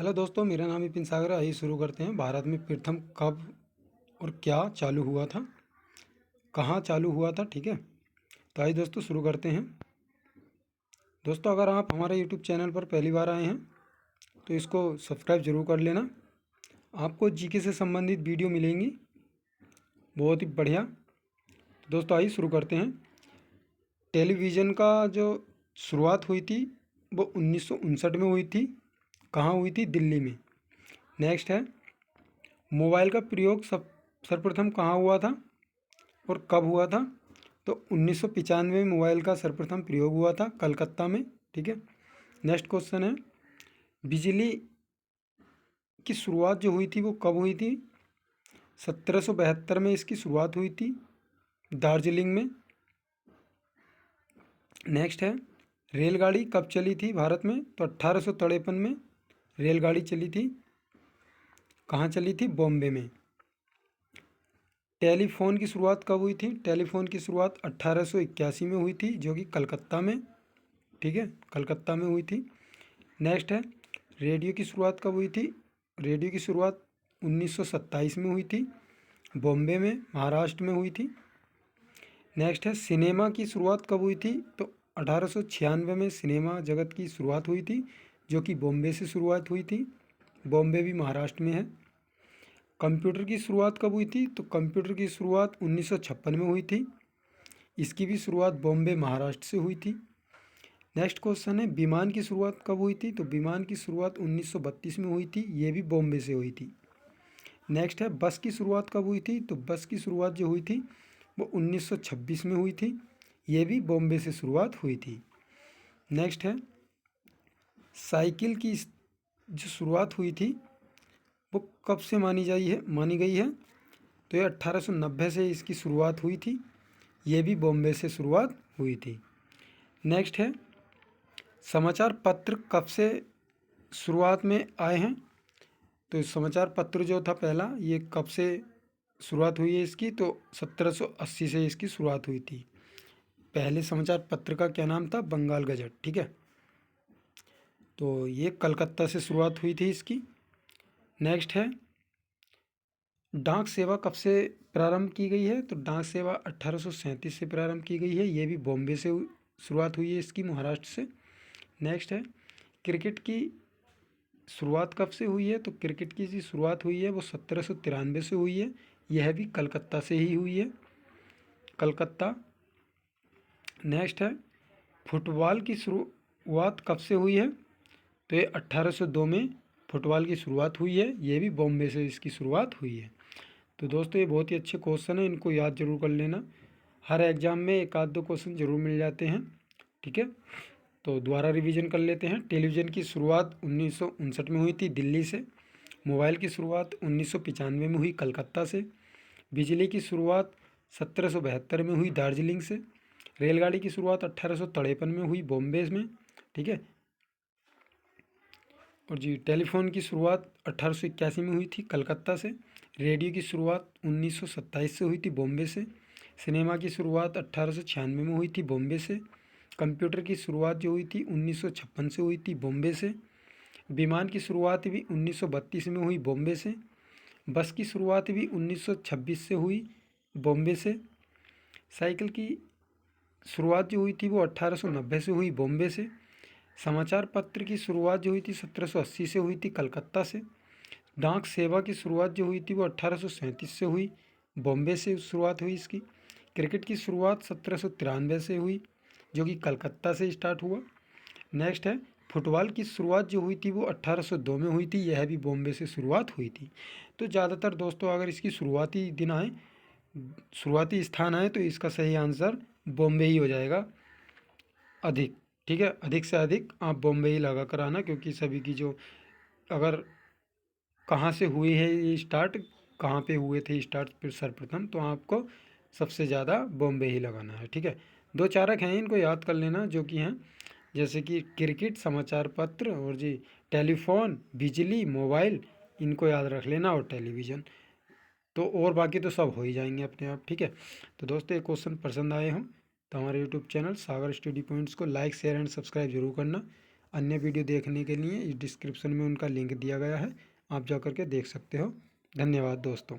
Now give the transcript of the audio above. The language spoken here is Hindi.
हेलो दोस्तों, मेरा नाम विपिन सागर है। आइए शुरू करते हैं। भारत में प्रथम कब और क्या चालू हुआ था, कहाँ चालू हुआ था। ठीक है, तो आइए दोस्तों शुरू करते हैं। दोस्तों, अगर आप हमारे यूट्यूब चैनल पर पहली बार आए हैं तो इसको सब्सक्राइब जरूर कर लेना। आपको जीके से संबंधित वीडियो मिलेंगी, बहुत ही बढ़िया। दोस्तों आइए शुरू करते हैं। टेलीविज़न का जो शुरुआत हुई थी वो 1959 में हुई थी। कहाँ हुई थी? दिल्ली में। नेक्स्ट है, मोबाइल का प्रयोग सर्वप्रथम कहाँ हुआ था और कब हुआ था? तो 1995 में मोबाइल का सर्वप्रथम प्रयोग हुआ था, कलकत्ता में। ठीक है। नेक्स्ट क्वेश्चन है, बिजली की शुरुआत जो हुई थी वो कब हुई थी? 1772 में इसकी शुरुआत हुई थी, दार्जिलिंग में। नेक्स्ट है, रेलगाड़ी कब चली थी भारत में? तो 1853 में रेलगाड़ी चली थी। कहाँ चली थी? बॉम्बे में। टेलीफोन की शुरुआत कब हुई थी? टेलीफोन की शुरुआत 1881 में हुई थी, जो कि कलकत्ता में। ठीक है, कलकत्ता में हुई थी। नेक्स्ट है, रेडियो की शुरुआत कब हुई थी? रेडियो की शुरुआत 1927 में हुई थी, बॉम्बे में, महाराष्ट्र में हुई थी। नेक्स्ट है, सिनेमा की शुरुआत कब हुई थी? तो 1896 में सिनेमा जगत की शुरुआत हुई थी, जो कि बॉम्बे से शुरुआत हुई थी। बॉम्बे भी महाराष्ट्र में है। कंप्यूटर की शुरुआत कब हुई थी? तो कंप्यूटर की शुरुआत 1956 में हुई थी। इसकी भी शुरुआत बॉम्बे, महाराष्ट्र से हुई थी। नेक्स्ट क्वेश्चन है, विमान की शुरुआत कब हुई थी? तो विमान की शुरुआत 1932 में हुई थी, ये भी बॉम्बे से हुई थी। नेक्स्ट है, बस की शुरुआत कब हुई थी? तो बस की शुरुआत जो हुई थी वो 1926 में हुई थी, ये भी बॉम्बे से शुरुआत हुई थी। नेक्स्ट है, साइकिल की जो शुरुआत हुई थी वो कब से मानी गई है? तो ये 1890 से इसकी शुरुआत हुई थी, ये भी बॉम्बे से शुरुआत हुई थी। नेक्स्ट है, समाचार पत्र कब से शुरुआत में आए हैं? तो समाचार पत्र जो था पहला, ये कब से शुरुआत हुई है इसकी? तो 1780 से इसकी शुरुआत हुई थी। पहले समाचार पत्र का क्या नाम था? बंगाल गजट। ठीक है, तो ये कलकत्ता से शुरुआत हुई थी इसकी। नेक्स्ट है, डाक सेवा कब से प्रारंभ की गई है? तो डाक सेवा 1837 से प्रारंभ की गई है, ये भी बॉम्बे से शुरुआत हुई है इसकी, महाराष्ट्र से। नेक्स्ट है, क्रिकेट की शुरुआत कब से हुई है? तो क्रिकेट की जो शुरुआत हुई है वो 1793 से हुई है, यह भी कलकत्ता से ही हुई है, कलकत्ता। नेक्स्ट है, फुटबॉल की शुरुआत कब से हुई है? तो ये 1802 में फुटबॉल की शुरुआत हुई है, ये भी बॉम्बे से इसकी शुरुआत हुई है। तो दोस्तों, ये बहुत ही अच्छे क्वेश्चन है, इनको याद जरूर कर लेना। हर एग्जाम में एक आध दो क्वेश्चन जरूर मिल जाते हैं। ठीक है, तो दोबारा रिवीजन कर लेते हैं। टेलीविज़न की शुरुआत 1959 में हुई थी, दिल्ली से। मोबाइल की शुरुआत 1995 में हुई, कलकत्ता से। बिजली की शुरुआत 1772 में हुई, दार्जिलिंग से। रेलगाड़ी की शुरुआत 1853 में हुई, बॉम्बे में। ठीक है, और जी टेलीफोन की शुरुआत 1881 में हुई थी, कलकत्ता से। रेडियो की शुरुआत 1927 से हुई थी, बॉम्बे से। सिनेमा की शुरुआत 1896 में हुई थी, बॉम्बे से। कंप्यूटर की शुरुआत जो हुई थी 1956 से हुई थी, बॉम्बे से। विमान की शुरुआत भी 1932 में हुई, बॉम्बे से। बस की शुरुआत भी 1926 से हुई, बॉम्बे से। साइकिल की शुरुआत जो हुई थी वो 1890 से हुई, बॉम्बे से। समाचार पत्र की शुरुआत जो हुई थी 1780 से हुई थी, कलकत्ता से। डाक सेवा की शुरुआत जो हुई थी वो 1837 से हुई, बॉम्बे से शुरुआत हुई इसकी। क्रिकेट की शुरुआत 1793 से हुई, जो कि कलकत्ता से स्टार्ट हुआ। नेक्स्ट है, फुटबॉल की शुरुआत जो हुई थी वो 1802 में हुई थी, यह भी बॉम्बे से शुरुआत हुई थी। तो ज़्यादातर दोस्तों अगर इसकी शुरुआती दिन आए, शुरुआती स्थान आए, तो इसका सही आंसर बॉम्बे ही हो जाएगा, अधिक। ठीक है, अधिक से अधिक आप बॉम्बे ही लगा कर आना, क्योंकि सभी की जो, अगर कहाँ से हुई है ये स्टार्ट, कहाँ पे हुए थे स्टार्ट फिर सर्वप्रथम, तो आपको सबसे ज़्यादा बॉम्बे ही लगाना है। ठीक है, दो चारक हैं, इनको याद कर लेना, जो कि हैं जैसे कि क्रिकेट, समाचार पत्र, और जी टेलीफोन, बिजली, मोबाइल, इनको याद रख लेना, और टेलीविज़न। तो और बाकी तो सब हो ही जाएंगे अपने आप। ठीक है, तो दोस्तों ये क्वेश्चन पसंद आए हों तो हमारे यूट्यूब चैनल सागर स्टडी पॉइंट्स को लाइक, शेयर एंड सब्सक्राइब जरूर करना। अन्य वीडियो देखने के लिए इस डिस्क्रिप्शन में उनका लिंक दिया गया है, आप जा कर के देख सकते हो। धन्यवाद दोस्तों।